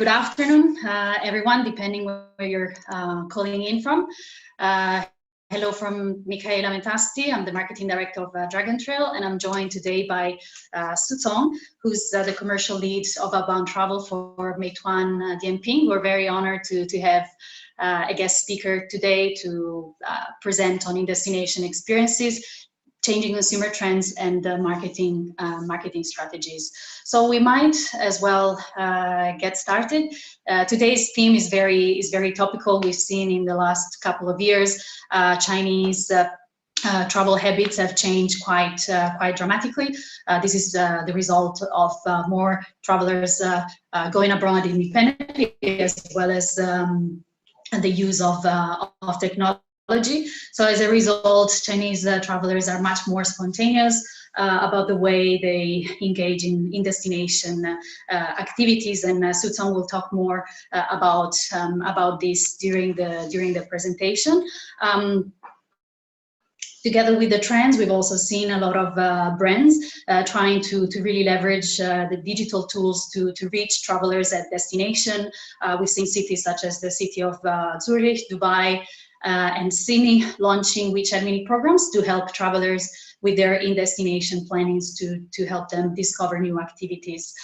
Good afternoon, everyone, depending where you're calling in from. Hello from Michaela Metasti. I'm the marketing director of Dragon Trail, and I'm joined today by Xu Cong, who's the commercial lead of Outbound Travel for Meituan-Dianping. We're very honored to have a guest speaker today to present on in-destination experiences, changing consumer trends, and marketing strategies. So we might as well get started. Today's theme is very topical. We've seen in the last couple of years Chinese travel habits have changed quite dramatically. This is the result of more travelers going abroad independently, as well as the use of technology. So as a result, Chinese travelers are much more spontaneous about the way they engage in destination activities, and Xu Cong will talk more about this during the presentation. Together with the trends, we've also seen a lot of brands trying to really leverage the digital tools to reach travelers at destination. We've seen cities such as the city of Zurich, Dubai, and Sydney launching WeChat mini programs to help travelers with their in-destination plannings to help them discover new activities.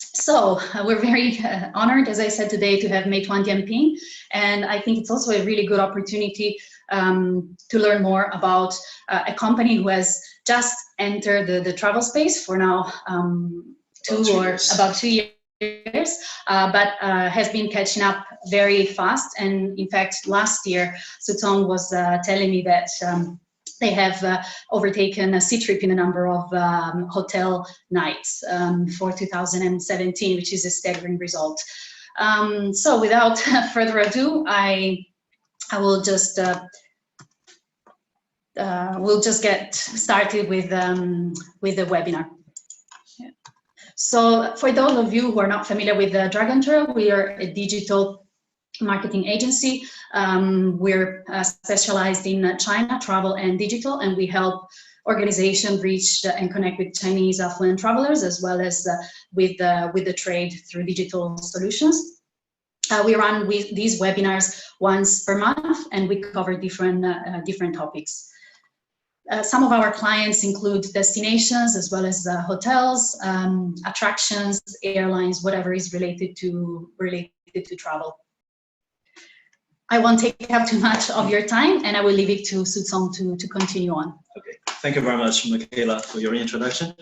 So we're very honored, as I said today, to have Meituan-Dianping, and I think it's also a really good opportunity to learn more about a company who has just entered the travel space for now about 2 years, but has been catching up very fast. And in fact, last year, Xu Cong was telling me that they have overtaken a C-trip in the number of hotel nights for 2017, which is a staggering result. So without further ado, I will just we'll just get started with the webinar. So for those of you who are not familiar with Dragon Trail, we are a digital marketing agency. We're specialized in China, travel and digital, and we help organizations reach and connect with Chinese affluent travelers, as well as with the trade through digital solutions. We run these webinars once per month, and we cover different topics. Some of our clients include destinations, as well as hotels, attractions, airlines, whatever is related to travel. I won't take up too much of your time, and I will leave it to Xu Cong to continue on. Okay, thank you very much, Michaela, for your introduction.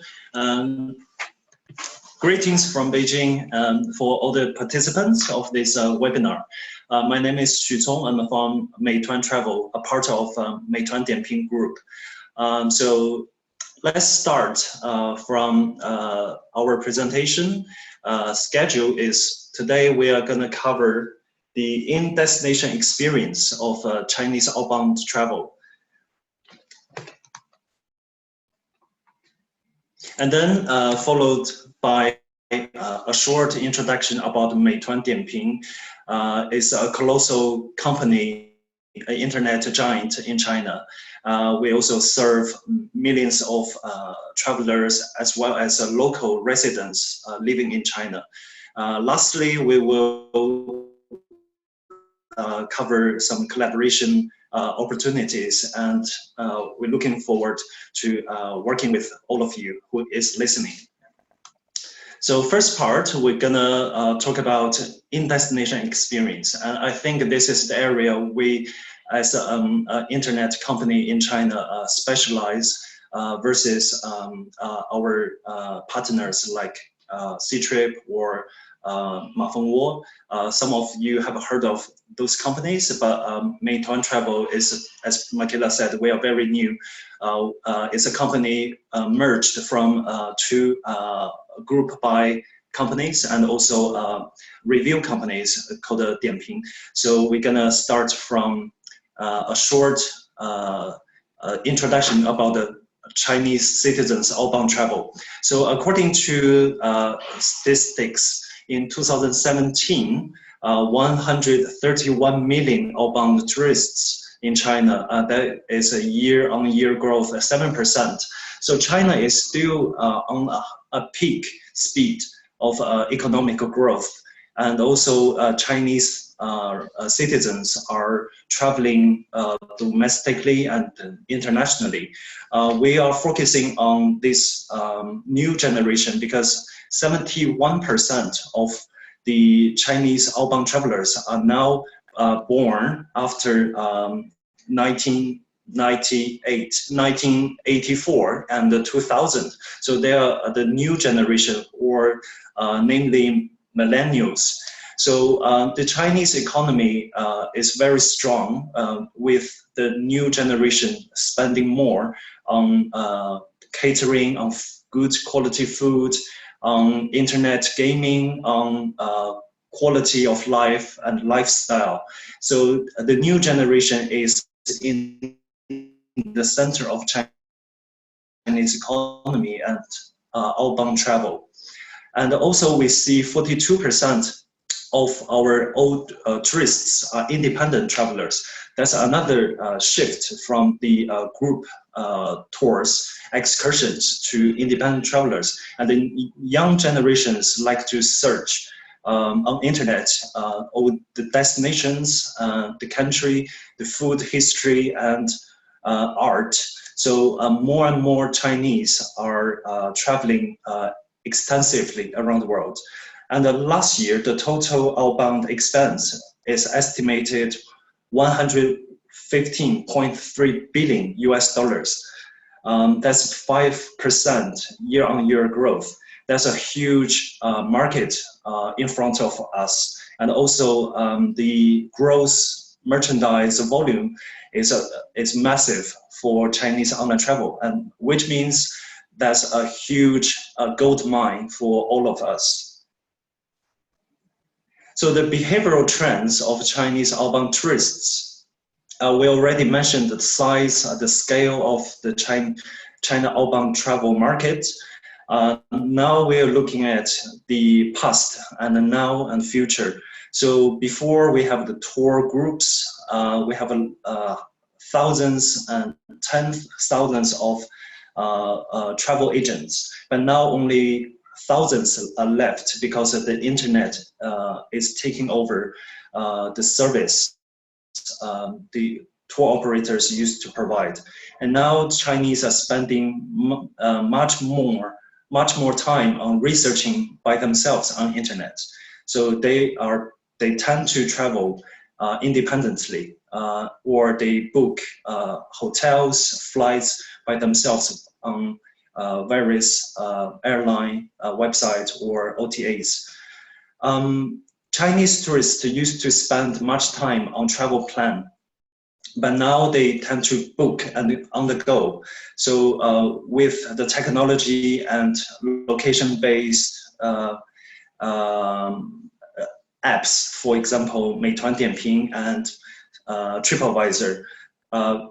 Greetings from Beijing for all the participants of this webinar. My name is Xu Cong. I'm from Meituan Travel, a part of Meituan-Dianping Group. So let's start from our presentation. Schedule is today we are going to cover the in-destination experience of Chinese outbound travel. And then followed by a short introduction about Meituan-Dianping. It's a colossal company, an internet giant in China. We also serve millions of travelers as well as local residents living in China. Lastly, we will cover some collaboration opportunities, and we're looking forward to working with all of you who is listening. So first part, we're gonna talk about in-destination experience, and I think this is the area we, as an internet company in China, specialize versus our partners like C-Trip or Mafengwo. Some of you have heard of those companies, but Meituan Travel is, as Michaela said, we are very new. It's a company merged from two group buy companies and also review companies called Dianping. So we're gonna start from a short introduction about the Chinese citizens outbound travel. So according to statistics, in 2017, 131 million outbound tourists in China. That is a year-on-year growth of 7%. So China is still on a peak speed of economic growth, and also Chinese citizens are traveling domestically and internationally. We are focusing on this new generation because 71% of the Chinese outbound travelers are now born after 1984 and 2000. So they are the new generation, or namely millennials. So the Chinese economy is very strong with the new generation spending more on catering, on good quality food, on internet gaming, on quality of life and lifestyle. So the new generation is in the center of Chinese economy and outbound travel. And also we see 42% of our old tourists are independent travelers. That's another shift from the group tours, excursions to independent travelers. And the young generations like to search on internet all the destinations, the country, the food history, and art. So more and more Chinese are traveling extensively around the world. And last year, the total outbound expense is estimated 115.3 billion US dollars. That's 5% year-on-year growth. That's a huge market in front of us. And also the gross merchandise volume is massive for Chinese online travel, and which means that's a huge gold mine for all of us. So the behavioral trends of Chinese outbound tourists, we already mentioned the size, the scale of the China outbound travel market. Now we're looking at the past and the now and future. So before we have the tour groups, we have thousands and tens of thousands of travel agents, but now only thousands are left because of the internet is taking over the service the tour operators used to provide. And now Chinese are spending much more time on researching by themselves on internet. So they tend to travel independently, or they book hotels, flights by themselves on various airline websites or OTAs. Chinese tourists used to spend much time on travel plan, but now they tend to book and on the go. So with the technology and location-based apps, for example, Meituan-Dianping and TripAdvisor,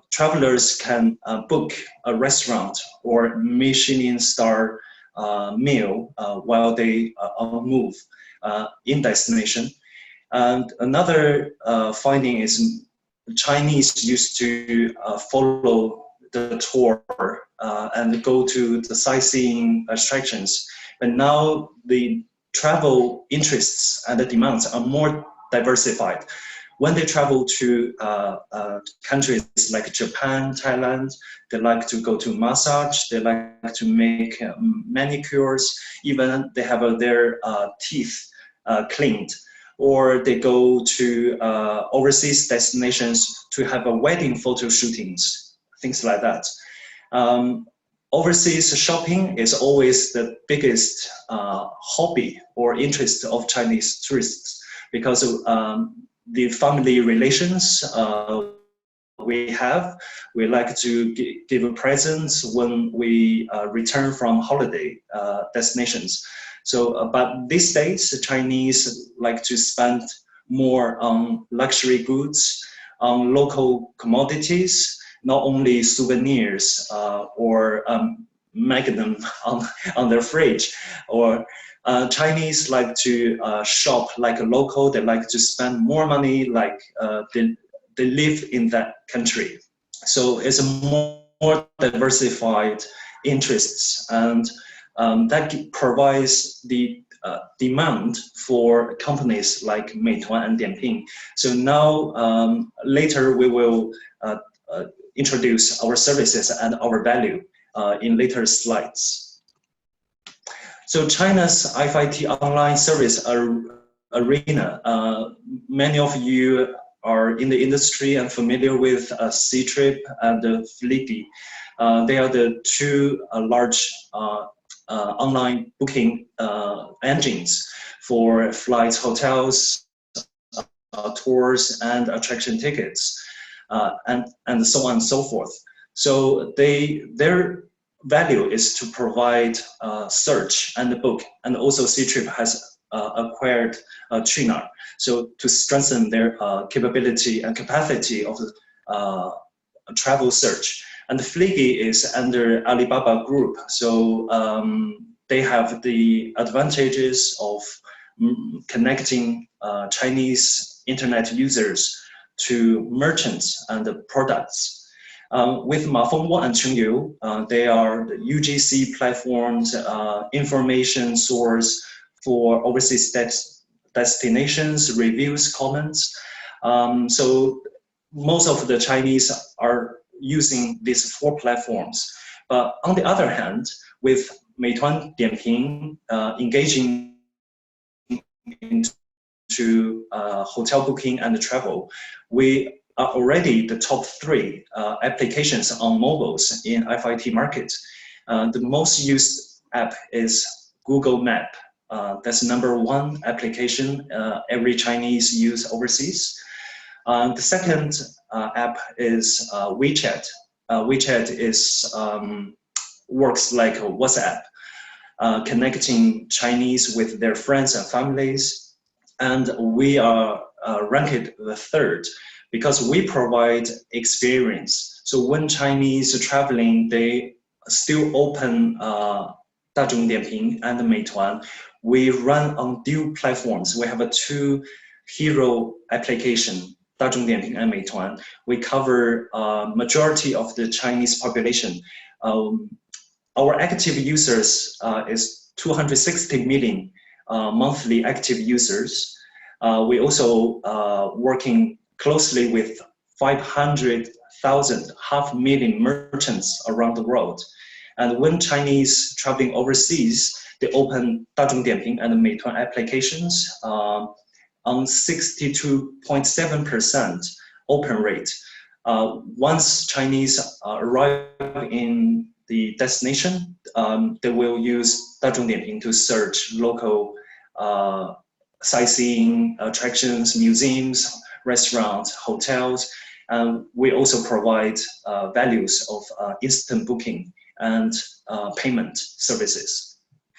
travelers can book a restaurant or Michelin star meal while they are on move in destination. And another finding is Chinese used to follow the tour and go to the sightseeing attractions, but now the travel interests and the demands are more diversified. When they travel to countries like Japan, Thailand, they like to go to massage, they like to make manicures, even they have their teeth cleaned, or they go to overseas destinations to have a wedding photo shootings, things like that. Overseas shopping is always the biggest hobby or interest of Chinese tourists because of the family relations we have. We like to give presents when we return from holiday destinations. So, but these days, the Chinese like to spend more on luxury goods, on local commodities, not only souvenirs or magnum on their fridge. Or Chinese like to shop like a local. They like to spend more money like they live in that country. So it's a more diversified interests, and that provides the demand for companies like Meituan and Dianping. So now later we will introduce our services and our value in later slides. So China's FIT online service arena, many of you are in the industry and familiar with Ctrip and Fliggy. They are the two large online booking engines for flights, hotels, tours, and attraction tickets, and so on and so forth. So their value is to provide search and book, and also Ctrip has acquired Qunar, so to strengthen their capability and capacity of travel search. And Fliggy is under Alibaba Group, so they have the advantages of connecting Chinese internet users to merchants and products. With Ma Fengwo and Chengyu, they are the UGC platforms, information source for overseas destinations, reviews, comments. So most of the Chinese are using these four platforms. But on the other hand, with Meituan-Dianping engaging into hotel booking and travel, we are already the top 3 applications on mobiles in FIT market. The most used app is Google Map. That's #1 application every Chinese use overseas. The second app is WeChat. WeChat works like a WhatsApp, connecting Chinese with their friends and families. And we are ranked the 3rd because we provide experience. So when Chinese are traveling, they still open Dazhong Dianping and Meituan. We run on dual platforms. We have 2 hero applications, Dazhong Dianping and Meituan. We cover majority of the Chinese population. Our active users is 260 million monthly active users. We also working closely with 500,000, 500,000 merchants around the world. And when Chinese traveling overseas, they open Dazhong Dianping and Meituan applications on 62.7% open rate. Once Chinese arrive in the destination, they will use Dazhong Dianping to search local sightseeing attractions, museums, restaurants, hotels. And we also provide values of instant booking and payment services.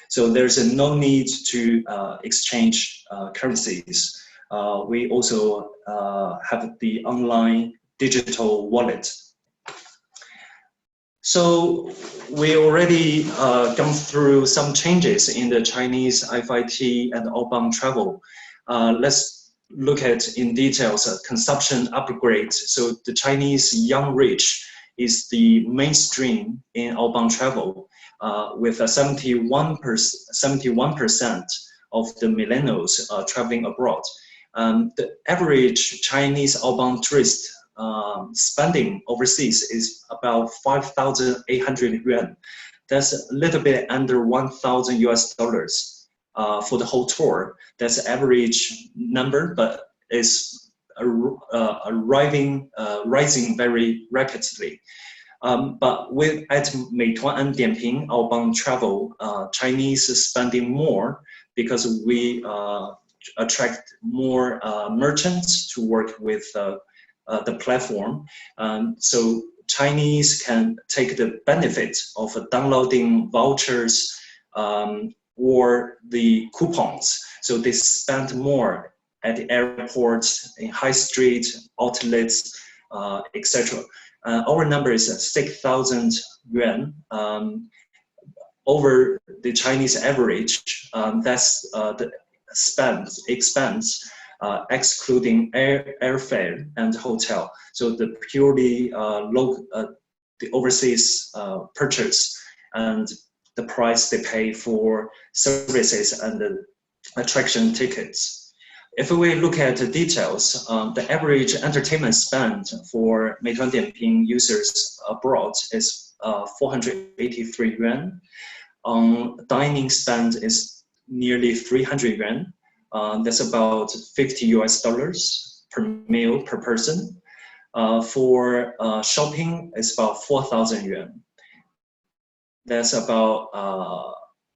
So there's no need to exchange currencies. We also have the online digital wallet. So we already gone through some changes in the Chinese FIT and outbound travel. Let's look at in details consumption upgrade. So the Chinese young rich is the mainstream in outbound travel, with 71% of the millennials traveling abroad. The average Chinese outbound tourist spending overseas is about 5,800 yuan. That's a little bit under $1,000 for the whole tour. That's the average number, but it's rising very rapidly. But at Meituan and Dianping outbound travel, Chinese is spending more because we attract more merchants to work with the platform. So Chinese can take the benefit of downloading vouchers or the coupons. So they spend more at the airports, in high street, outlets, etc. Our number is 6,000 yuan over the Chinese average. That's the expense excluding airfare and hotel. So the purely the overseas purchase and the price they pay for services and attraction tickets. If we look at the details, the average entertainment spend for Meituan-Dianping users abroad is 483 yuan. Dining spend is nearly 300 yuan. That's about $50 per meal per person. For shopping, it's about 4,000 yuan. That's about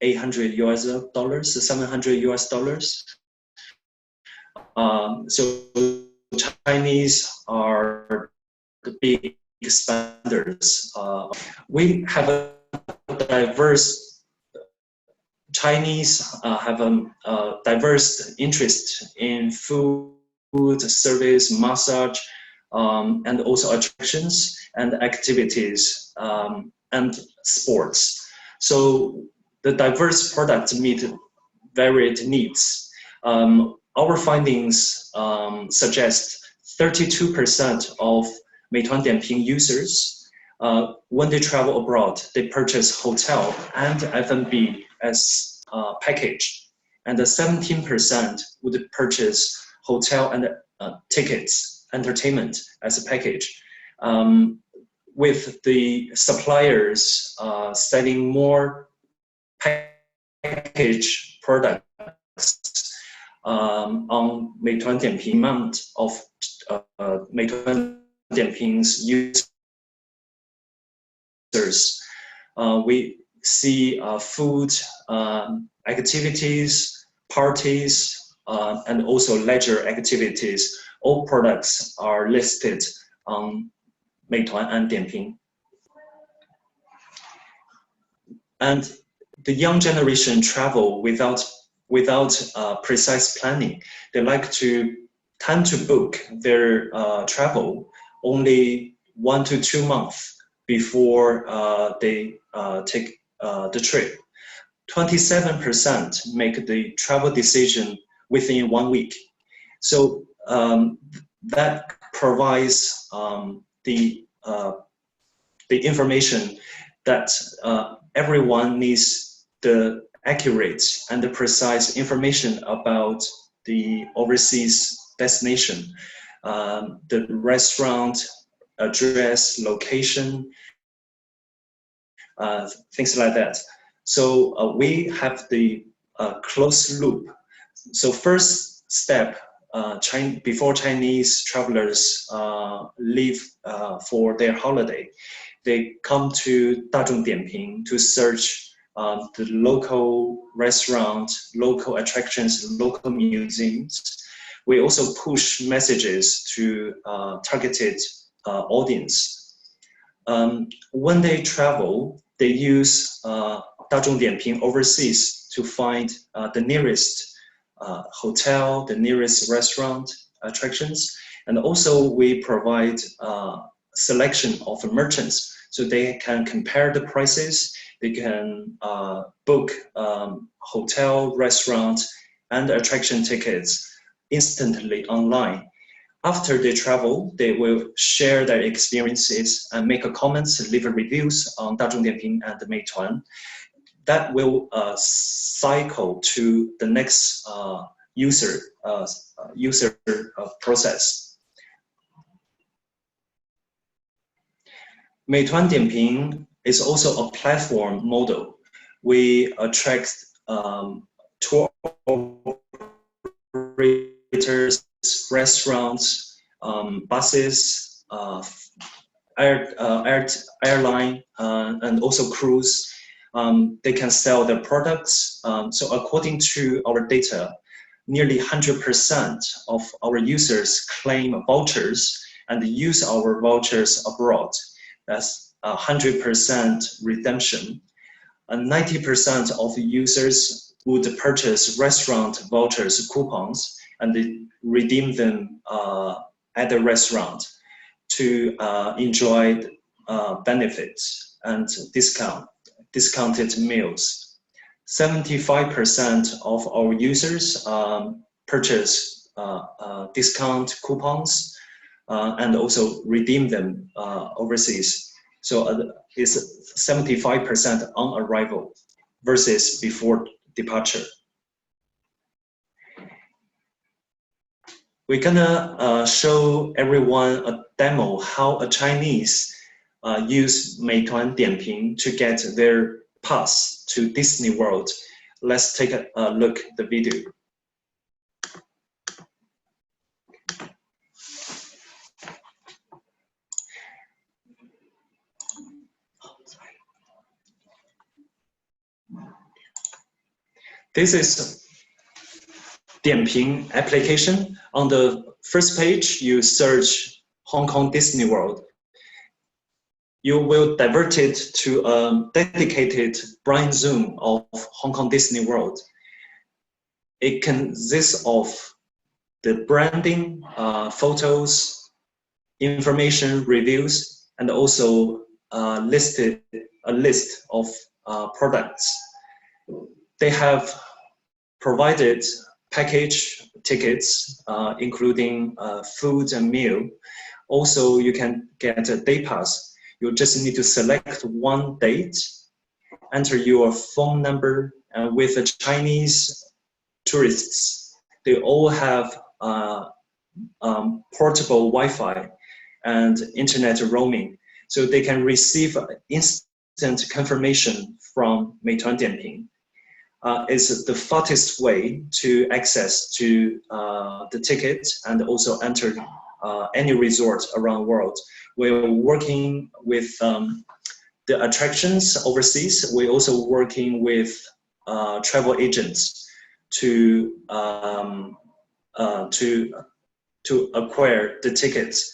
$800 $700. So Chinese are the big spenders. We have a diverse Chinese have a diverse interest in food, service, massage, and also attractions and activities and sports. So the diverse products meet varied needs. Our findings suggest 32% of Meituan-Dianping users, when they travel abroad, they purchase hotel and F&B as a package, and 17% would purchase hotel and tickets, entertainment as a package. With the suppliers selling more package products on Meituan-Dianping, amount of Meituan-Dianping's users, we see food, activities, parties, and also leisure activities. All products are listed on Meituan and Dianping. And the young generation travel without precise planning. They like to tend to book their travel only 1 to 2 months before they take the trip. 27% make the travel decision within 1 week. So that provides the information that everyone needs the accurate and the precise information about the overseas destination, the restaurant, address, location, things like that. So we have the closed loop. So first step, before Chinese travelers leave for their holiday, they come to Dianping to search the local restaurant, local attractions, local museums. We also push messages to targeted audience. When they travel, they use Dianping overseas to find the nearest hotel, the nearest restaurant, attractions, and also we provide selection of merchants so they can compare the prices. They can book hotel, restaurant, and attraction tickets instantly online. After they travel, they will share their experiences and make comments, leave reviews on Dianping and Meituan. That will cycle to the next user process. Meituan-Dianping is also a platform model. We attract tour operators, restaurants, buses, airline, and also cruise. They can sell their products. So according to our data, nearly 100% of our users claim vouchers and use our vouchers abroad. That's 100% redemption. And 90% of users would purchase restaurant vouchers, coupons, and they redeem them at the restaurant to enjoy benefits and discounted meals. 75% of our users purchase discount coupons and also redeem them overseas. So it's 75% on arrival versus before departure. we're gonna show everyone a demo how a Chinese use Meituan-Dianping to get their pass to Disney World. Let's take a look at the video. This is Dianping application. On the first page, you search Hong Kong Disney World. You will divert it to a dedicated blind zoom of Hong Kong Disney World. It consists of the branding, photos, information, reviews, and also a list of products. They have provided package tickets, including food and meal. Also, you can get a day pass. You just need to select one date, enter your phone number, and with the Chinese tourists, they all have portable Wi-Fi and internet roaming, so they can receive instant confirmation from Meituan-Dianping. It's the fastest way to access to the ticket and also enter any resort around the world. We're working with the attractions overseas. We're also working with travel agents to acquire the tickets.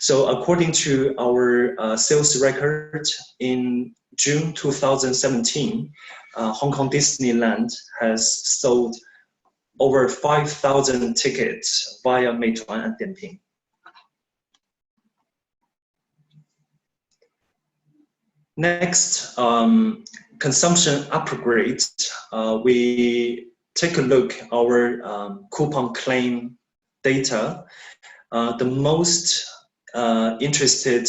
So according to our sales record in June 2017, Hong Kong Disneyland has sold over 5,000 tickets via Meituan and Dianping. Next, consumption upgrades. We take a look at our coupon claim data. The most interested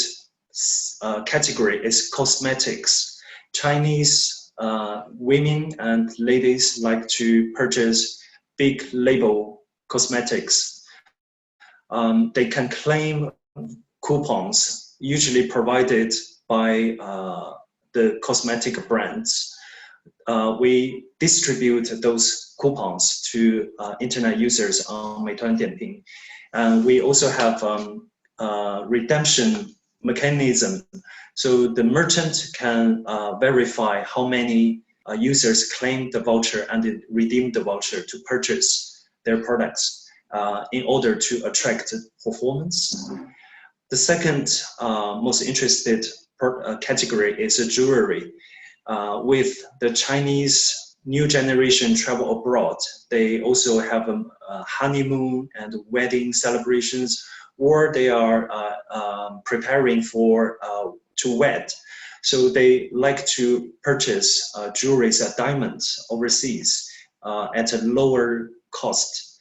category is cosmetics. Chinese women and ladies like to purchase big label cosmetics. They can claim coupons usually provided by the cosmetic brands. We distribute those coupons to internet users on Meituan-Dianping. And we also have redemption mechanism. So the merchant can verify how many users claim the voucher and redeem the voucher to purchase their products in order to attract performance. The second most interested category is jewelry. With the Chinese new generation travel abroad, they also have honeymoon and wedding celebrations, or they are preparing for to wed. So they like to purchase jewelry and diamonds overseas at a lower cost.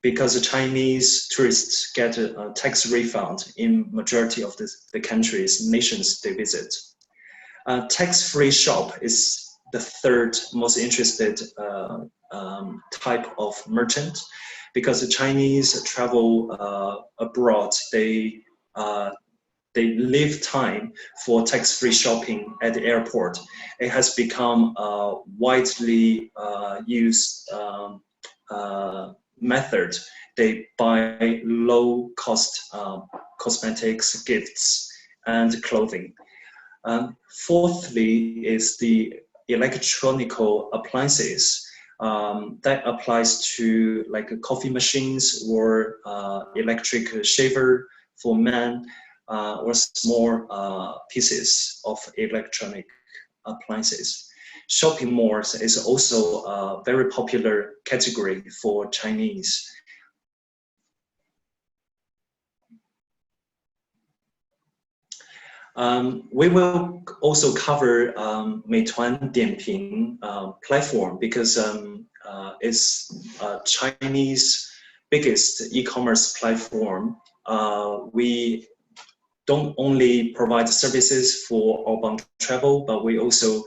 Because the Chinese tourists get a tax refund in majority of the countries, nations they visit. Tax-free shop is the third most interested type of merchant, because the Chinese travel abroad, they leave time for tax-free shopping at the airport. It has become a widely used method. They buy low-cost cosmetics, gifts, and clothing. Fourthly is the electronical appliances. That applies to like coffee machines or electric shaver for men, or small pieces of electronic appliances. Shopping malls is also a very popular category for Chinese. We will also cover Meituan-Dianping platform, because it's Chinese biggest e-commerce platform. We don't only provide services for Outbound Travel, but we also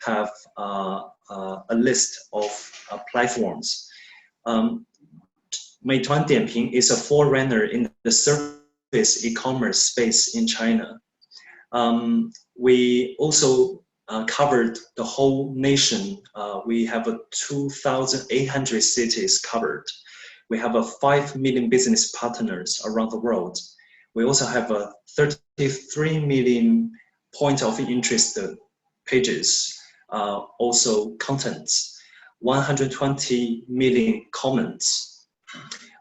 have a list of platforms. Meituan-Dianping is a forerunner in the service e-commerce space in China. We also covered the whole nation. We have 2,800 cities covered. We have 5 million business partners around the world. We also have 33 million point of interest pages, also contents, 120 million comments.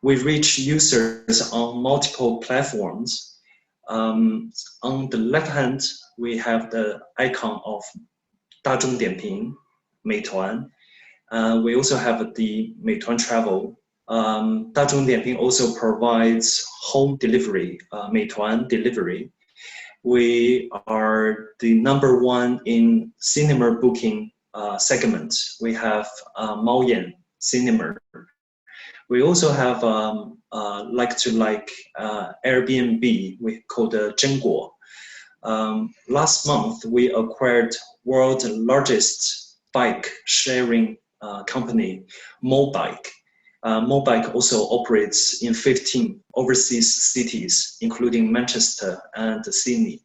We reach users on multiple platforms. On the left hand, we have the icon of Dianping, Meituan. We also have the Meituan-Travel. Dianping also provides home delivery, Meituan delivery. We are the #1 in cinema booking segment. We have Maoyan Cinema. We also have like Airbnb, we call the Zhenguo. Last month, we acquired world's largest bike sharing company, Mobike. Mobike also operates in 15 overseas cities, including Manchester and Sydney.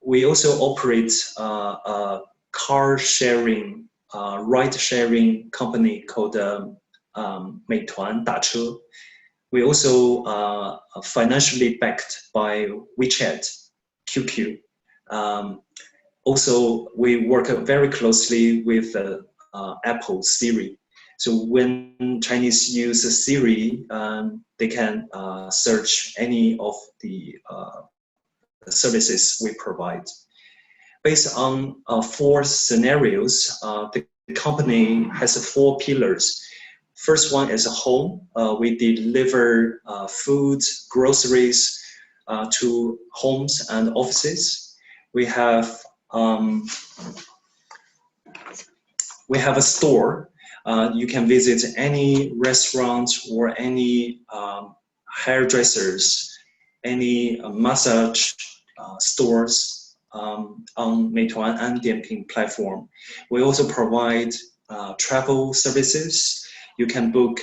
We also operate a car sharing, ride sharing company called Meituan-Dianping. We also financially backed by WeChat, QQ. Also, we work very closely with Apple Siri. So when Chinese use Siri, they can search any of the services we provide. Based on 4 scenarios, the company has 4 pillars. First one is a home. We deliver food, groceries to homes and offices. We have a store. You can visit any restaurant or any hairdressers, any massage stores on Meituan and Dianping platform. We also provide travel services. You can book,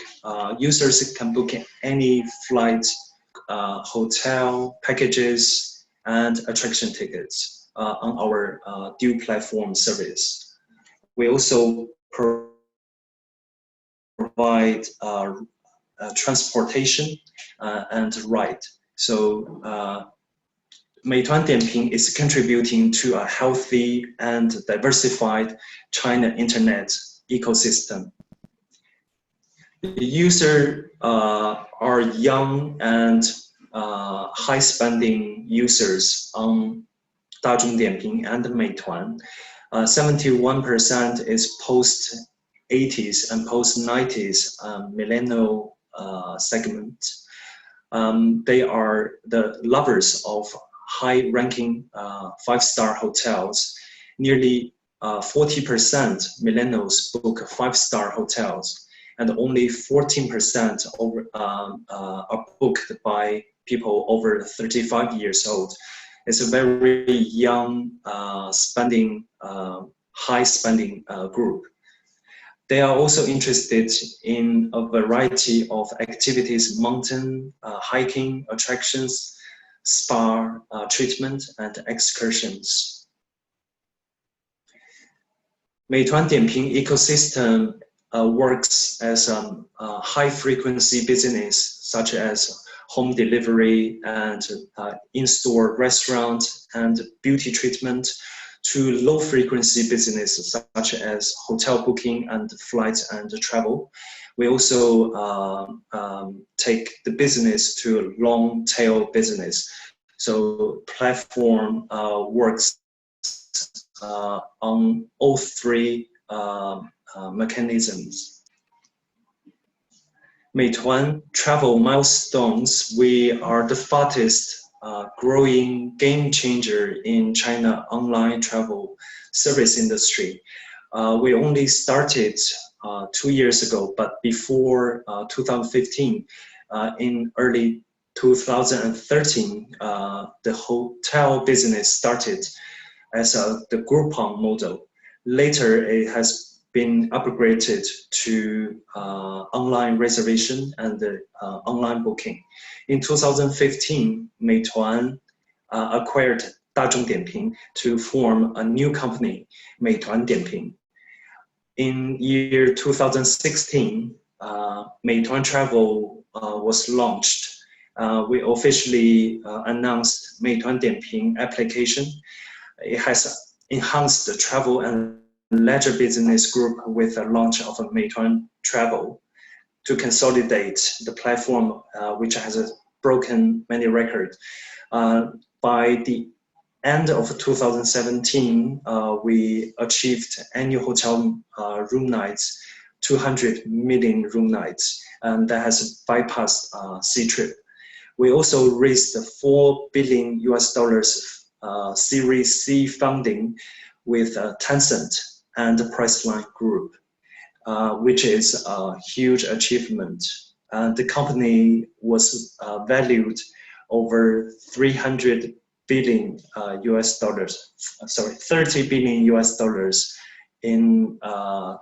users can book any flight, hotel packages, and attraction tickets on our dual platform service. We also provide transportation and ride. So Meituan-Dianping is contributing to a healthy and diversified China internet ecosystem. The users are young and high-spending users on Dianping and Meituan. 71% is post-80s and post-90s millennial segment. They are the lovers of high-ranking 5-star hotels. Nearly 40% millennials book 5-star hotels, and only 14% are booked by people over 35 years old. It's a very young, high-spending group. They are also interested in a variety of activities: mountain hiking, attractions, spa treatment, and excursions. Meituan-Dianping ecosystem works as a high-frequency business, such as home delivery and in-store restaurant and beauty treatment, to low-frequency businesses such as hotel booking and flights and travel. We also take the business to long-tail business. So platform works on all 3 mechanisms. Meituan-Travel milestones. We are the fastest growing game changer in China online travel service industry. We only started 2 years ago, but before 2015, in early 2013, the hotel business started as the Groupon model. Later, it has been upgraded to online reservation and online booking. In 2015, Meituan acquired 大众点评 to form a new company, Meituan-Dianping. In year 2016, Meituan Travel was launched. We officially announced Meituan-Dianping application. It has enhanced the travel and leisure business group with the launch of a Meituan Travel to consolidate the platform, which has broken many records. By the end of 2017, we achieved annual hotel room nights, 200 million room nights, and that has bypassed C-Trip. We also raised $4 billion Series C funding with Tencent and the Priceline Group, which is a huge achievement. The company was valued over 300 billion $30 billion in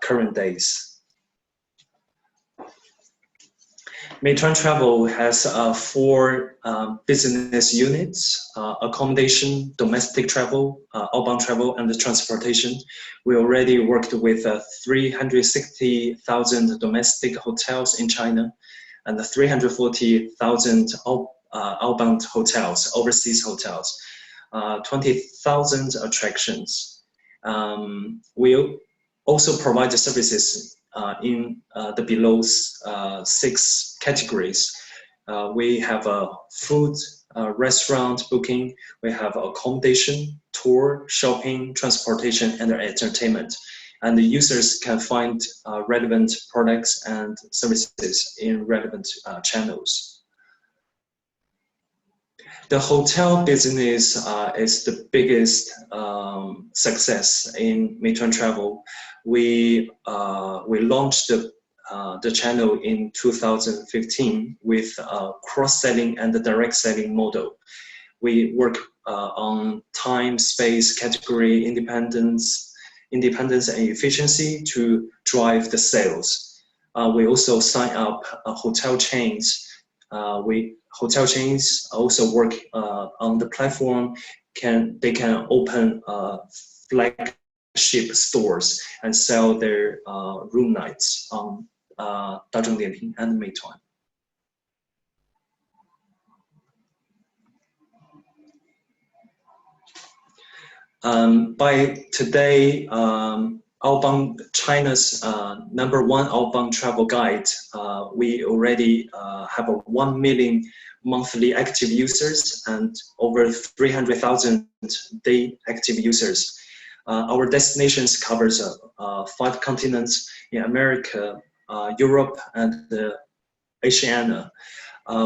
current days. Meituan Travel has 4 business units: accommodation, domestic travel, outbound travel, and the transportation. We already worked with 360,000 domestic hotels in China and 340,000 outbound hotels, overseas hotels, 20,000 attractions. We also provide the services in the below 6 categories. We have a food, restaurant booking, we have accommodation, tour, shopping, transportation, and entertainment. And the users can find relevant products and services in relevant channels. The hotel business is the biggest success in Meituan Travel. We launched the channel in 2015 with cross-selling and the direct selling model. We work on time, space, category, independence and efficiency to drive the sales. We also sign up hotel chains. Hotel chains also work on the platform. They can open flagship stores and sell their room nights on 大众点评 and Meituan. By today, China's #1 outbound travel guide, we already have 1 million monthly active users and over 300,000 day active users. Our destinations covers 5 continents in America, Europe, and Oceania.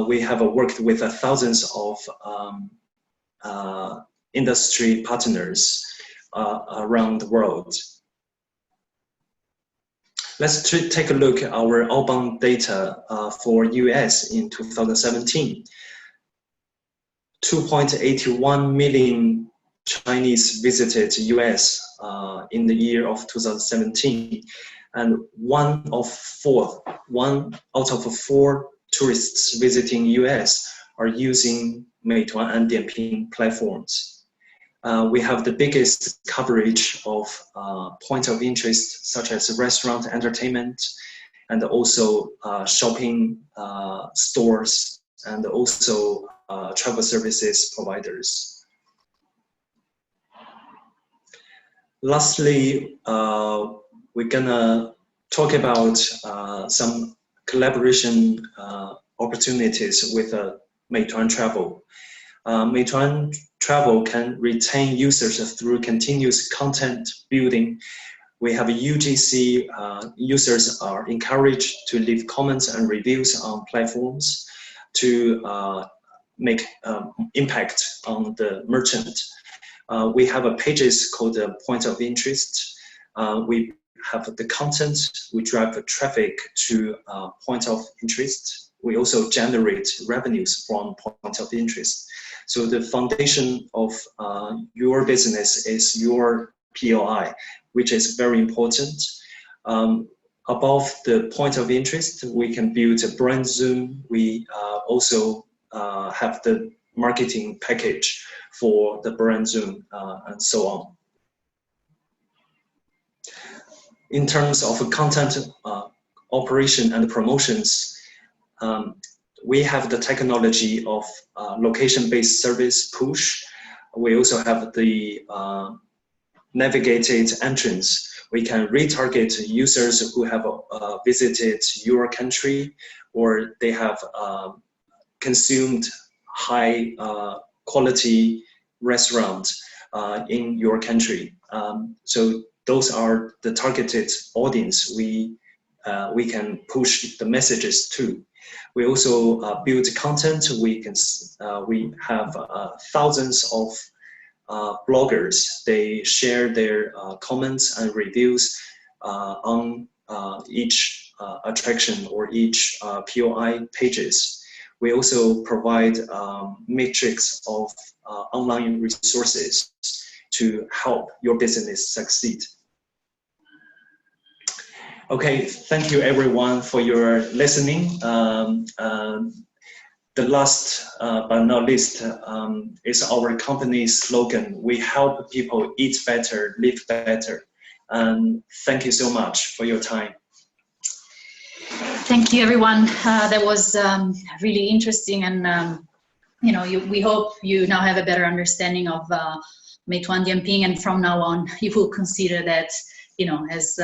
We have worked with thousands of industry partners around the world. Let's take a look at our outbound data for US in 2017. 2.81 million Chinese visited US in the year of 2017, and 1 out of 4 tourists visiting US are using Meituan and Dianping platforms. We have the biggest coverage of points of interest, such as restaurant, entertainment, and also shopping stores, and also travel services providers. Lastly, we're gonna talk about some collaboration opportunities with Meituan Travel. Meituan Travel can retain users through continuous content building. We have UGC, users are encouraged to leave comments and reviews on platforms to make impact on the merchant. We have a pages called Point of Interest. We have the content, we drive traffic to point of interest. We also generate revenues from point of interest. So the foundation of your business is your POI, which is very important. Above the point of interest, we can build a brand zoom. We also have the marketing package for the brand zoom and so on. In terms of content operation and promotions, we have the technology of location-based service push. We also have the navigated entrance. We can retarget users who have visited your country or they have consumed high quality restaurant in your country. So those are the targeted audience we can push the messages to. We also build content. We have thousands of bloggers. They share their comments and reviews on each attraction or each POI pages. We also provide matrix of online resources to help your business succeed. Okay, thank you everyone for your listening. The last but not least is our company's slogan. We help people eat better, live better. And thank you so much for your time. Thank you, everyone. That was really interesting, and we hope you now have a better understanding of Meituan-Dianping, and from now on, you will consider that as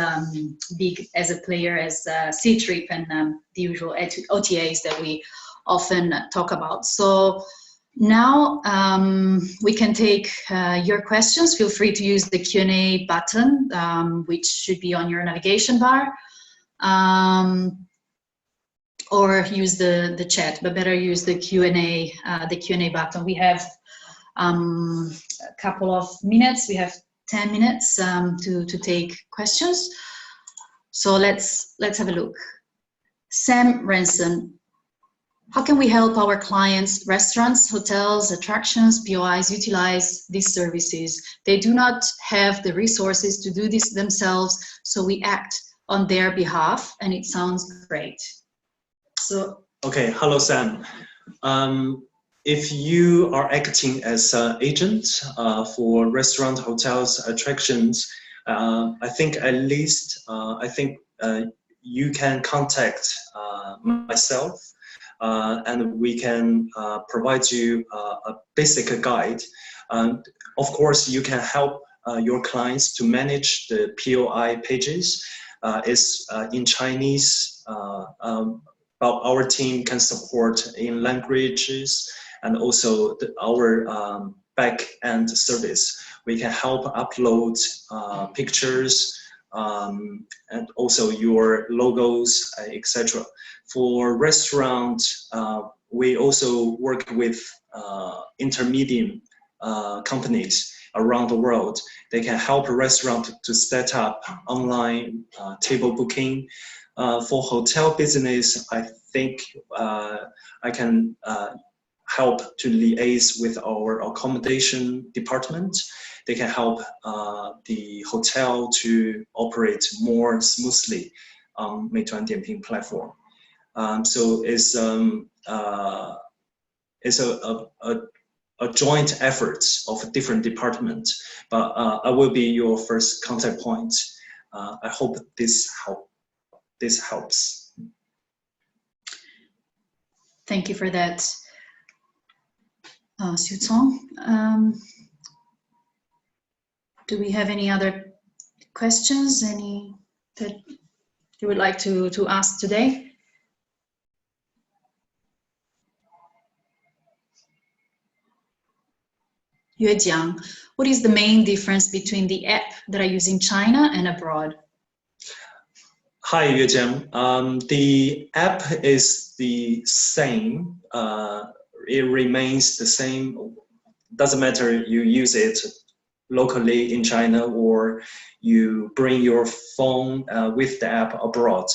big as a player as Ctrip and the usual OTAs that we often talk about. So now we can take your questions. Feel free to use the Q&A button, which should be on your navigation bar, or use the chat, but better use the Q&A button. We have a couple of minutes. We have 10 minutes to take questions. So let's have a look. Sam Ranson. How can we help our clients, restaurants, hotels, attractions, POIs utilize these services? They do not have the resources to do this themselves, so we act on their behalf, and it sounds great. So. Okay, hello Sam. If you are acting as an agent for restaurant, hotels, attractions, I think at least you can contact myself. And we can provide you a basic guide. Of course, you can help your clients to manage the POI pages. It's in Chinese, but our team can support in languages and also our back-end service. We can help upload pictures and also your logos, etc. For restaurant, we also work with intermediate companies around the world. They can help a restaurant to set up online table booking. For hotel business, I think I can help to liaise with our accommodation department. They can help the hotel to operate more smoothly on Meituan-Dianping platform. So it's a joint effort of different departments, but I will be your first contact point. I hope this helps. Thank you for that, Xu Cong. Do we have any other questions? Any that you would like to ask today? Yue Jiang, what is the main difference between the app that I use in China and abroad? Hi, Yue Jiang. The app is the same. It remains the same. Doesn't matter you use it locally in China or you bring your phone with the app abroad.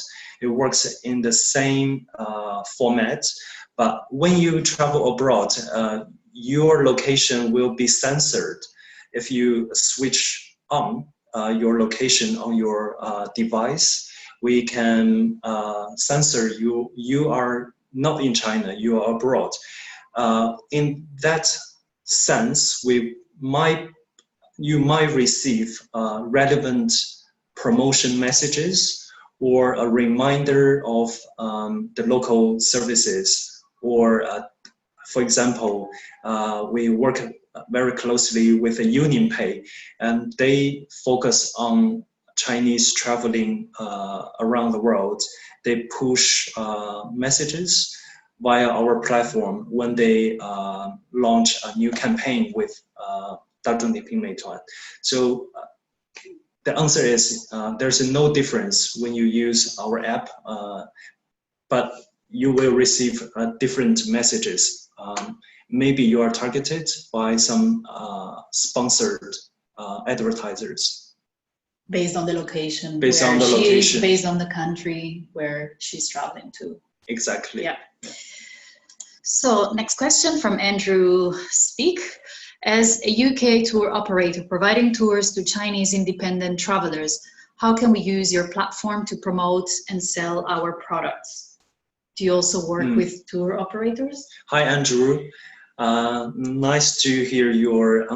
It works in the same format. But when you travel abroad, your location will be censored. If you switch on your location on your device, we can censor you. You are not in China, you are abroad. In that sense, you might receive relevant promotion messages or a reminder of the local services. Or, for example, we work very closely with UnionPay, and they focus on Chinese traveling around the world. They push messages via our platform when they launch a new campaign with Dianping Meituan. So the answer is there's no difference when you use our app, but you will receive different messages. Maybe you are targeted by some sponsored advertisers. Based on the location. Based on the location. Based on the country where she's traveling to. Exactly. Yeah. So next question from Andrew Speak. As a UK tour operator providing tours to Chinese independent travelers, how can we use your platform to promote and sell our products? Do you also work with tour operators? Hi, Andrew. Nice to hear your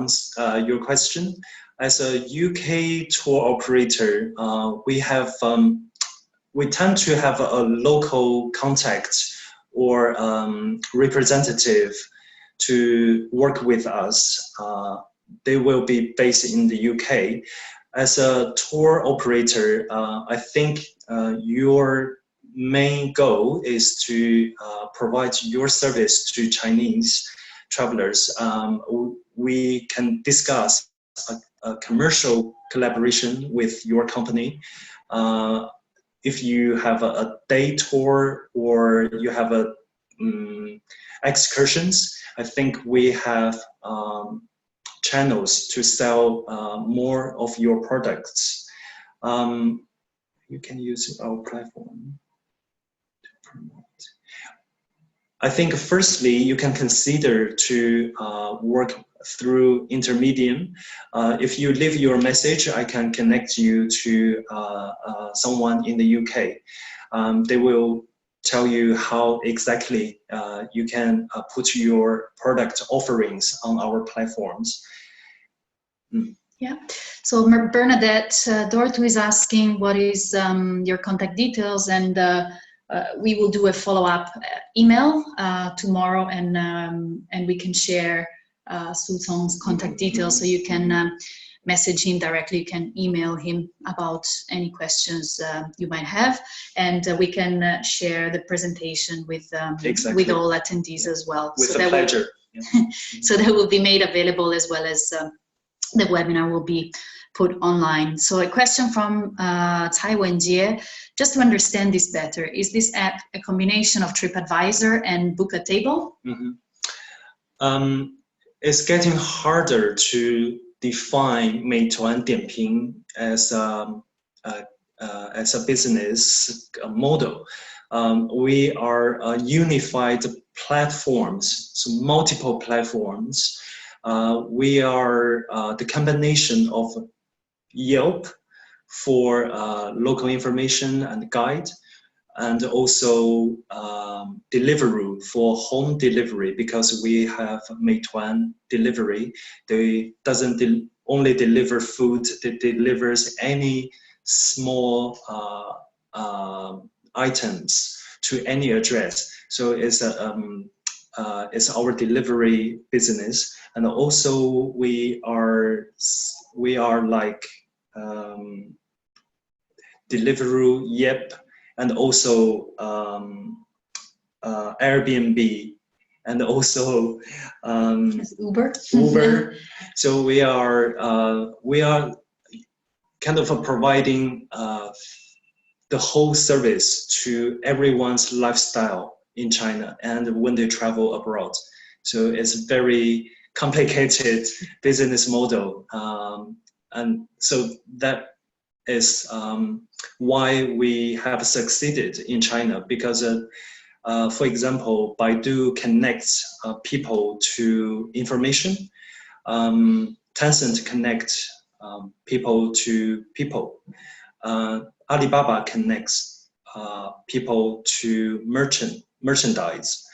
question. As a UK tour operator, we tend to have a local contact or representative to work with us. They will be based in the UK. As a tour operator, I think your main goal is to provide your service to Chinese travelers. We can discuss a commercial collaboration with your company. If you have a day tour or you have excursions, I think we have channels to sell more of your products. You can use our platform to promote. I think firstly, you can consider to work through intermediate. If you leave your message, I can connect you to someone in the UK. They will tell you how exactly you can put your product offerings on our platforms. Yeah, so Bernadette Dortu is asking what is your contact details, and we will do a follow-up email tomorrow, and we can share Xu Cong's contact details, so you can message him directly, you can email him about any questions you might have, and we can share the presentation with with all attendees as well. With a pleasure. So that will be made available, as well as the webinar will be put online. So a question from Tai Wenjie, just to understand this better, is this app a combination of TripAdvisor and Book a Table? It's getting harder to define Meituan-Dianping as a business model. We are unified platforms, so multiple platforms. We are the combination of Yelp for local information and guide, and also Deliveroo for home delivery, because we have Meituan delivery. They doesn't only deliver food, it delivers any small items to any address. So it's our delivery business, and also we are like Deliveroo, Yep, and also Airbnb, and also Uber. Uber. So we are kind of providing the whole service to everyone's lifestyle in China and when they travel abroad. So it's a very complicated business model, and so that is why we have succeeded in China, because for example, Baidu connects people to information, Tencent connects people to people. Alibaba connects people to merchandise,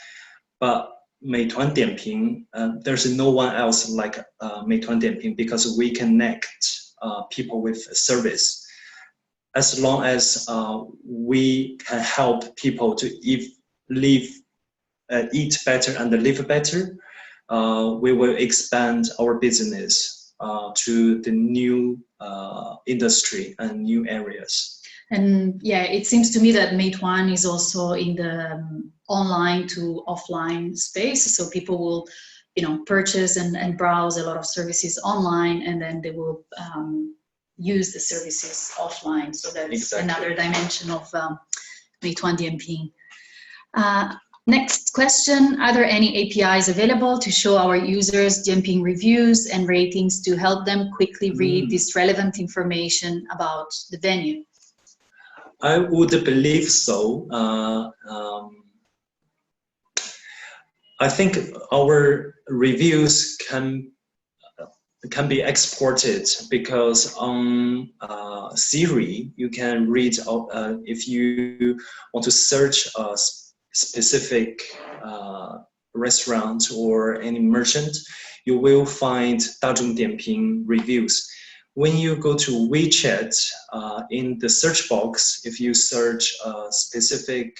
but Meituan-Dianping, there's no one else like Meituan-Dianping, because we connect people with service. As long as we can help people to eat better and live better, we will expand our business to the new industry and new areas. And yeah, it seems to me that Meituan is also in the online to offline space. So people will, purchase and browse a lot of services online, and then they will use the services offline. So that's another dimension of Meituan-Dianping. Next question, are there any APIs available to show our users Dianping reviews and ratings to help them quickly read this relevant information about the venue? I would believe so. I think our reviews can be exported, because on Siri you can read if you want to search a specific restaurant or any merchant, you will find Dazhong Dianping reviews. When you go to WeChat, in the search box, if you search a specific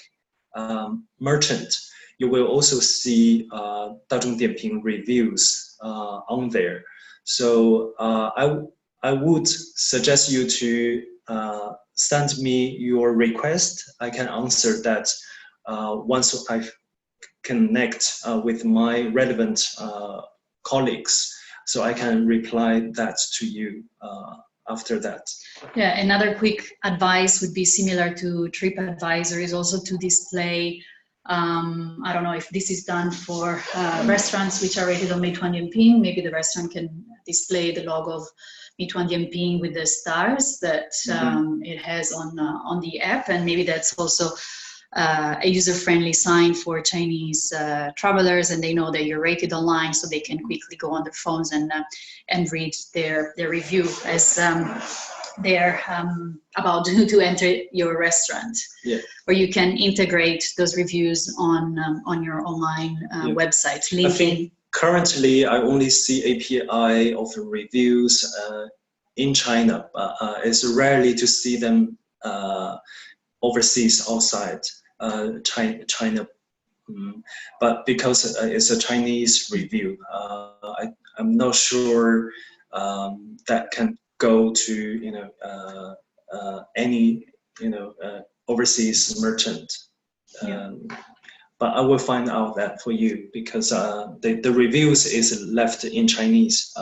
merchant, you will also see Dazhong Dianping reviews on there. So I would suggest you to send me your request. I can answer that once I connect with my relevant colleagues. So I can reply that to you after that. Yeah, another quick advice would be similar to TripAdvisor, is also to display, I don't know if this is done for restaurants which are rated on Meituan-Dianping. Maybe the restaurant can display the logo of Meituan-Dianping with the stars that it has on the app, and maybe that's also a user-friendly sign for Chinese travelers, and they know that you're rated online, so they can quickly go on their phones and read their review as they're about to enter your restaurant. Yeah. Or you can integrate those reviews on your online website. I think currently I only see API of reviews in China, but it's rarely to see them overseas, outside China. But because it's a Chinese review, I'm not sure that can go to any overseas merchant. But I will find out that for you, because the reviews is left in Chinese.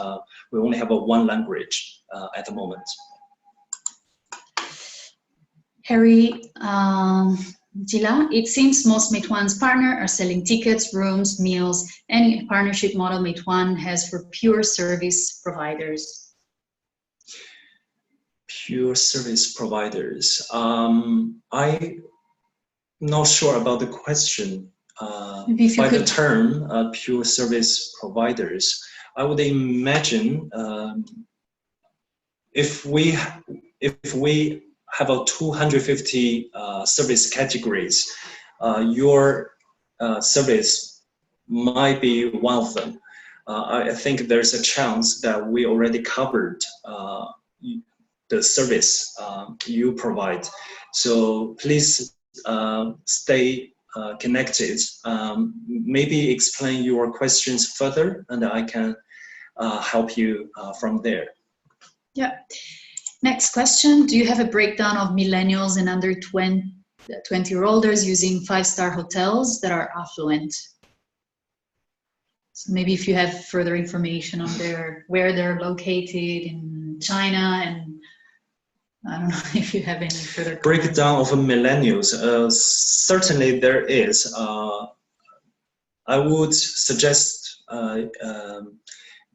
We only have one language at the moment. Harry Gila, it seems most Meituan's partners are selling tickets, rooms, meals. Any partnership model Meituan has for pure service providers? Pure service providers. I'm not sure about the question. By the term pure service providers, I would imagine if we have a 250 service categories, your service might be one of them. I think there's a chance that we already covered the service you provide. So please stay connected. Maybe explain your questions further, and I can help you from there. Yeah. Next question. Do you have a breakdown of millennials and under 20-year-olders using 5-star hotels that are affluent? So maybe if you have further information on where they're located in China, and I don't know if you have any further breakdown of millennials. Certainly there is. I would suggest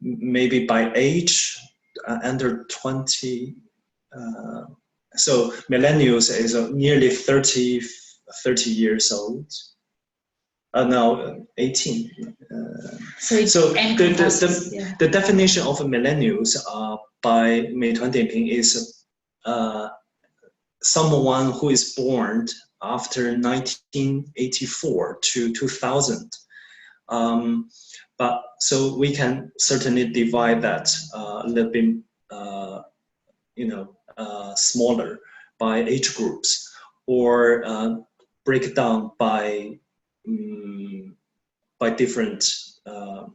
maybe by age, under 20. So millennials is nearly 30 years old. Now 18. So the definition of millennials are by Meituan-Dianping is someone who is born after 1984 to 2000. But so we can certainly divide that a little bit, smaller by age groups, or break it down by different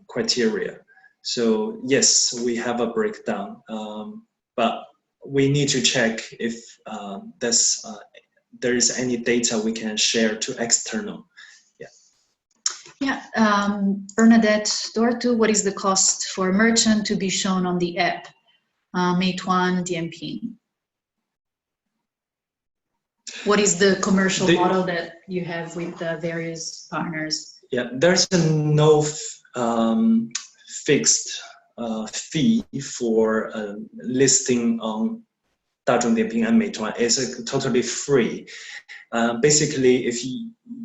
criteria. So yes, we have a breakdown, but we need to check if there is any data we can share to external. Yeah, Bernadette Dortu, what is the cost for a merchant to be shown on the app, Meituan-Dianping? What is the commercial model that you have with the various partners? Yeah, there's no fixed fee for listing on Dazhong-Dianping and Meituan. It's totally free. Basically, if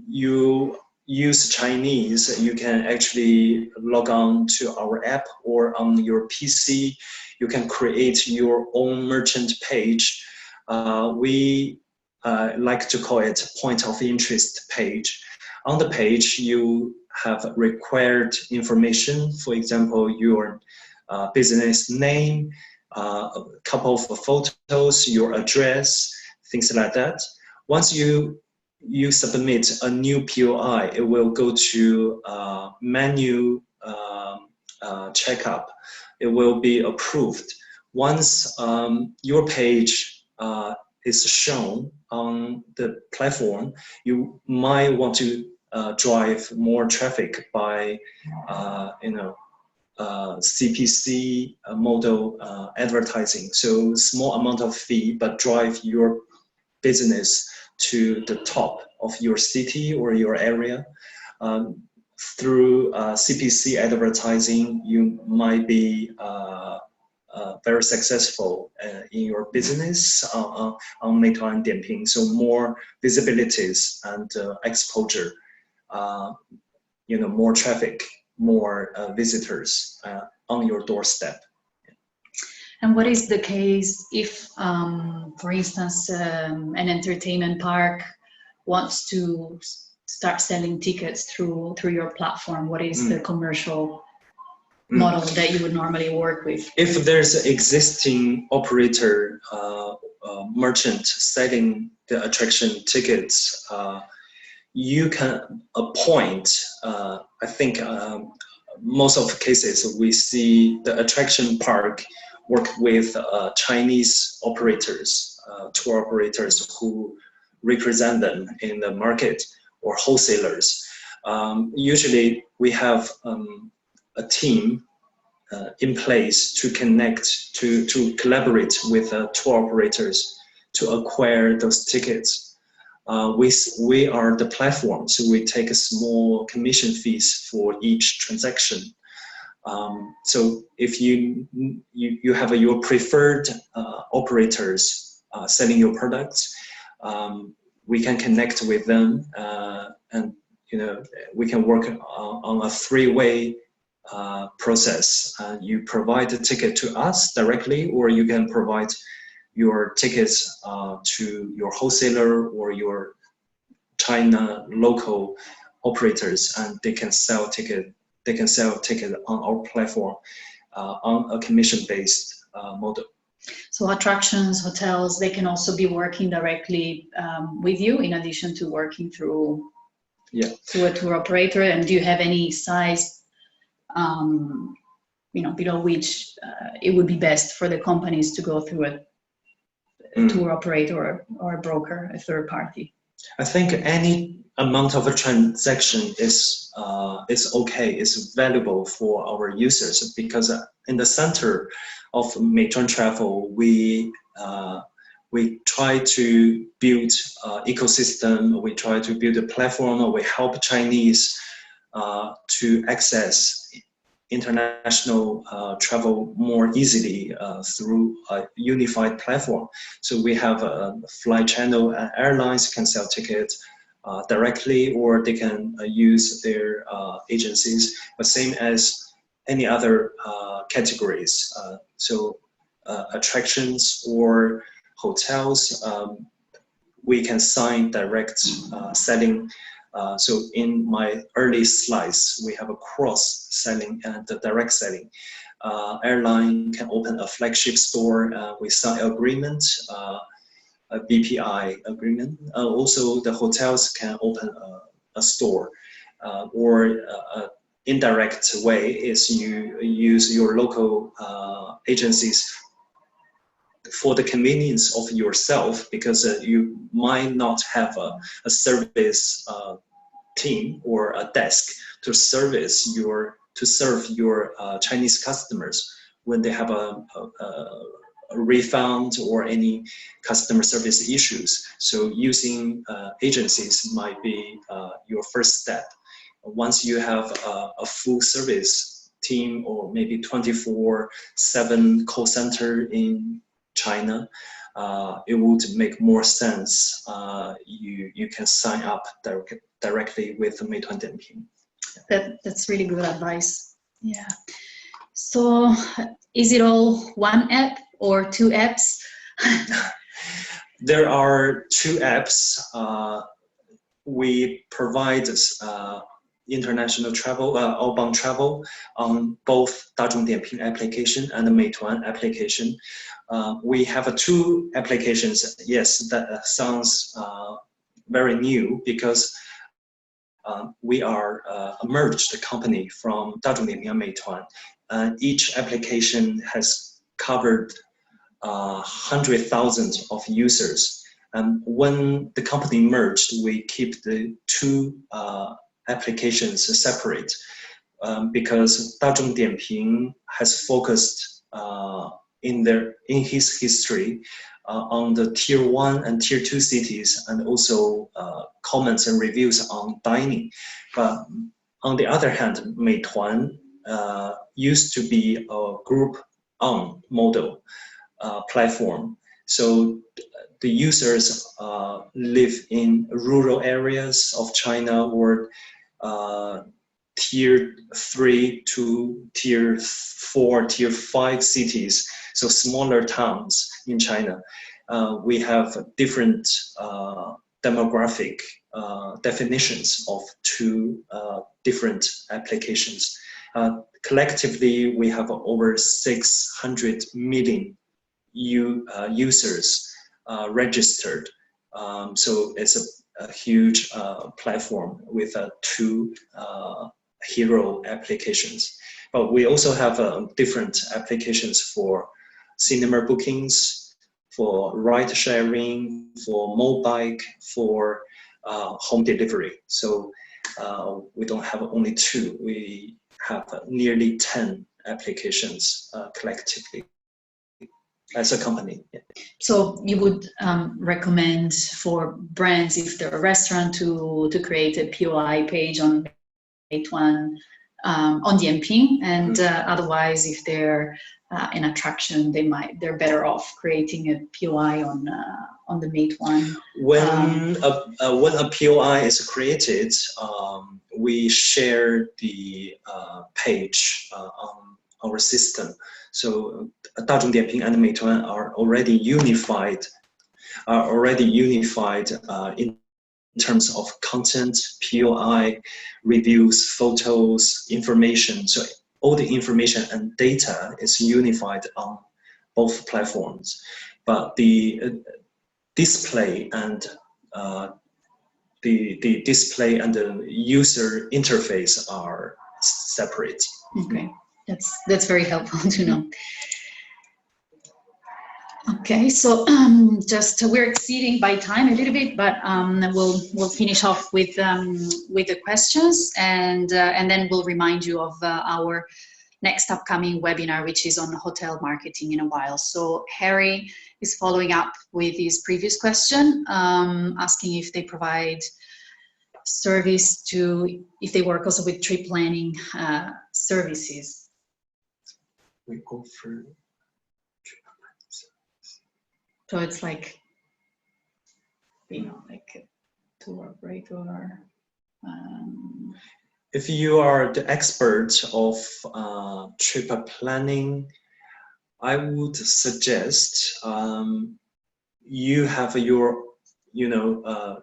you use Chinese, you can actually log on to our app, or on your PC, you can create your own merchant page. We like to call it point of interest page. On the page, you have required information, for example, your business name, a couple of photos, your address, things like that. Once you submit a new POI, it will go to menu checkup. It will be approved. Once your page is shown on the platform, you might want to drive more traffic by CPC model advertising. So small amount of fee, but drive your business to the top of your city or your area. Through CPC advertising, you might be very successful in your business on Meituan-Dianping. So more visibilities and exposure, more traffic, more visitors on your doorstep. And what is the case if, for instance, an entertainment park wants to start selling tickets through your platform? What is the commercial model that you would normally work with? If there's an existing operator, merchant selling the attraction tickets, you can appoint, I think most of the cases we see the attraction park work with Chinese operators, tour operators who represent them in the market, or wholesalers. Usually we have a team in place to connect, to collaborate with tour operators to acquire those tickets. We are the platform, so we take a small commission fees for each transaction. So if you have your preferred operators selling your products, we can connect with them, and we can work on a three-way process. You provide the ticket to us directly, or you can provide your tickets to your wholesaler or your China local operators, and they can sell ticket. They can sell ticket on our platform on a commission-based model. So attractions, hotels, they can also be working directly with you, in addition to working through a tour operator. And do you have any size, below which it would be best for the companies to go through a tour operator or a broker, a third party? I think any amount of a transaction is okay, is valuable for our users, because in the center of Meituan Travel, we try to build ecosystem. We try to build a platform. We help Chinese to access international travel more easily through a unified platform. So we have a flight channel, and airlines can sell tickets directly, or they can use their agencies, but same as any other categories. So attractions or hotels, we can sign direct selling. So in my early slides, we have a cross selling and the direct selling. Airline can open a flagship store. We sign agreement, a BPI agreement. Also, the hotels can open a store, or indirect way is you use your local agencies for the convenience of yourself, because you might not have a service team or a desk to serve your Chinese customers when they have a refund or any customer service issues. So using agencies might be your first step. Once you have a full service team or maybe 24/7 call center in China, it would make more sense. You can sign up directly with the Meituan-Dianping. That's really good advice. Yeah. So is it all one app or two apps? There are two apps. We provide international travel, outbound travel on both Dazhong-Dianping application and the Meituan application. We have two applications. Yes, that sounds very new, because we are a merged company from Dazhong-Dianping and Meituan. Each application has covered 100,000 of users. And when the company merged, we keep the two applications separate, because Dazhong-Dianping has focused in his history on the tier 1 and tier 2 cities, and also comments and reviews on dining. But on the other hand, Meituan used to be a group-owned model platform. So the users live in rural areas of China, or tier 3 to tier 4, tier 5 cities, so smaller towns in China. We have different demographic definitions of two different applications. Collectively, we have over 600 million users registered. So it's a huge platform with two hero applications. But we also have different applications for cinema bookings, for ride sharing, for mobike, for home delivery. So we don't have only two, we have nearly 10 applications collectively as a company. Yeah. So you would recommend for brands, if they're a restaurant, to create a POI page on Meituan, on Dianping, and otherwise, if they're an attraction, they're better off creating a POI on the Meituan. When a POI is created, we share the page on our system. So Dazhong-Dianping and Meituan are already unified in terms of content, POI, reviews, photos, information. So all the information and data is unified on both platforms. But the display and the display and the user interface are separate. Okay, that's very helpful to know. Okay, so just we're exceeding by time a little bit, but we'll finish off with the questions, and then we'll remind you of our next upcoming webinar, which is on hotel marketing in a while. So Harry is following up with his previous question, asking if they provide service if they work also with trip planning services. We go for. So it's like, like a tour operator. If you are the expert of trip planning, I would suggest you have your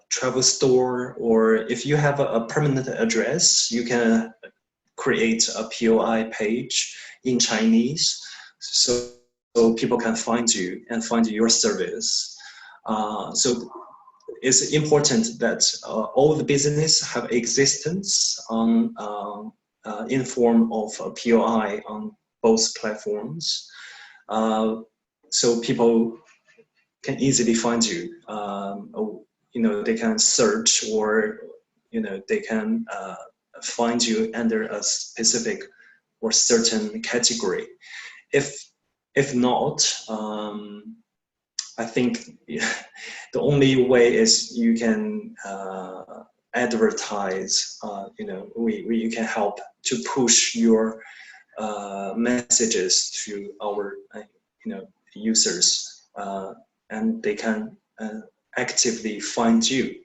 travel store, or if you have a permanent address, you can create a POI page in Chinese, so people can find you and find your service. So it's important that all the business have existence on in form of a POI on both platforms, so people can easily find you. They can search, or they can find you under a specific or certain category. If not, I think the only way is you can advertise. You can help to push your messages to our users, and they can actively find you.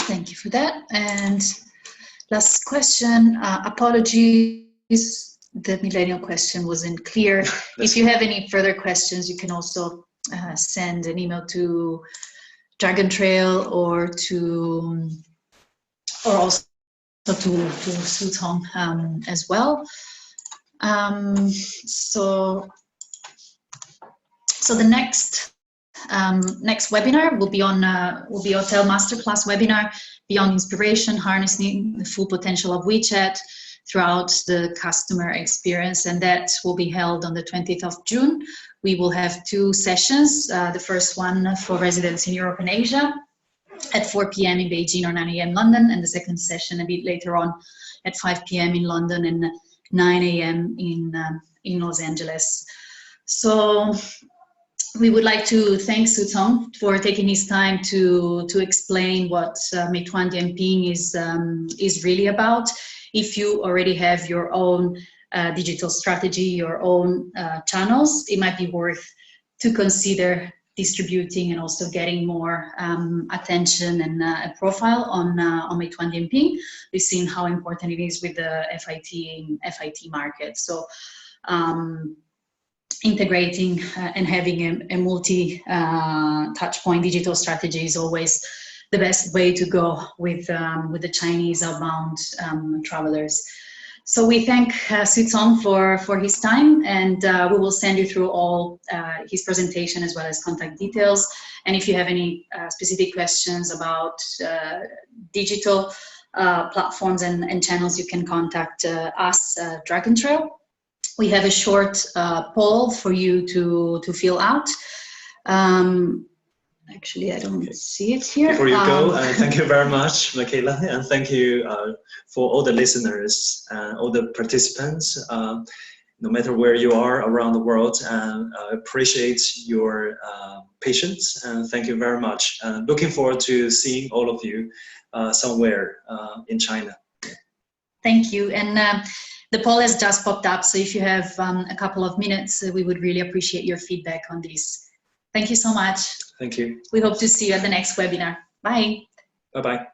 Thank you for that. And last question, apologies, the millennial question wasn't clear. If you have any further questions, you can also send an email to Dragon Trail or also to Xu Cong as well. So the next webinar will be Hotel Masterclass webinar, Beyond Inspiration, Harnessing the Full Potential of WeChat throughout the customer experience, and that will be held on the 20th of June. We will have 2 sessions, the first one for residents in Europe and Asia at 4 p.m. in Beijing or 9 a.m. London, and the second session a bit later on at 5 p.m. in London and 9 a.m. in Los Angeles. So we would like to thank Xu Cong for taking his time to explain what Meituan-Dianping is really about. If you already have your own digital strategy, your own channels, it might be worth to consider distributing and also getting more attention and a profile on Meituan-Dianping. We've seen how important it is with the FIT market. So integrating and having a multi-touch point digital strategy is always the best way to go with the Chinese outbound travelers. So we thank Xu Cong for his time, and we will send you through all his presentation as well as contact details. And if you have any specific questions about digital platforms and channels, you can contact us, Dragon Trail. We have a short poll for you to fill out. Actually, I don't see it here. Before you go, thank you very much, Michaela, and thank you for all the listeners and all the participants, no matter where you are around the world. And I appreciate your patience, and thank you very much. Looking forward to seeing all of you somewhere in China. Thank you. And the poll has just popped up, so if you have a couple of minutes, we would really appreciate your feedback on this. Thank you so much. Thank you. We hope to see you at the next webinar. Bye. Bye-bye.